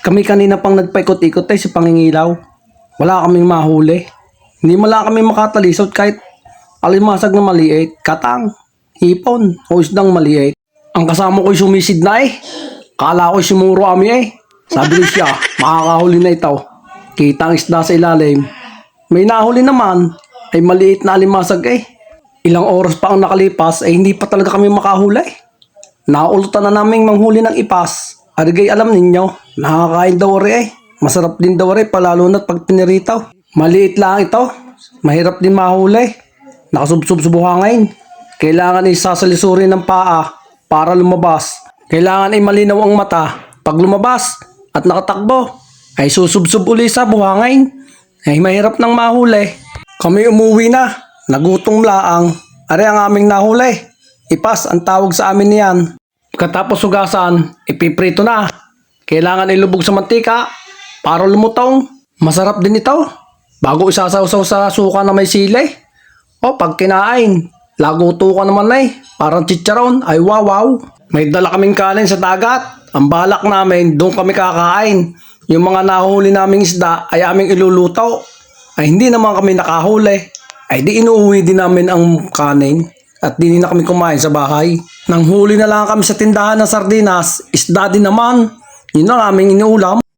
Kami kanina pang nagpaikot-ikot sa pangingilaw. Wala kaming mahuli. Hindi mo lang kami makatalisod kahit alimasag na maliit, katang, hipon, o isdang maliit. Ang kasama ko'y sumisid na Kala ko'y sumuro kami Sabi niya, makakahuli na ito. Kitang isda sa ilalim. May nahuli naman, ay maliit na alimasag Ilang oras pa ang nakalipas ay hindi pa talaga kami makahuli. Naulutan na naming manghuli ng ipas. Arigay alam ninyo, nakakain daw Masarap din daw palalo na't pag piniritaw. Maliit lang ito. Mahirap din mahuli. Nakasubsub-subuhangin. Kailangan isasalisurin ng paa para lumabas. Kailangan ay malinaw ang mata. Pag lumabas at nakatakbo, ay susubsub uli sa buhangin. Ay mahirap nang mahuli. Kami umuwi na. Nagutong laang. Ari ang aming nahuli. Ipas ang tawag sa amin niyan. Katapos hugasan, ipiprito na. Kailangan ilubog sa mantika para lumutong. Masarap din ito. Bago isasawsaw sa suka na may sili. O pag kinain, laguto ka naman parang chicharon. Ay wow. May dala kaming kanin sa dagat. Ang balak namin, doon kami kakain. Yung mga nahuli naming isda ay aming iluluto. Ay hindi naman kami nakahuli. Ay di inuwi din namin ang kanin. At di na kami kumain sa bahay. Nang huli na lang kami sa tindahan ng sardinas, isda din naman. Yun ang aming inuulam.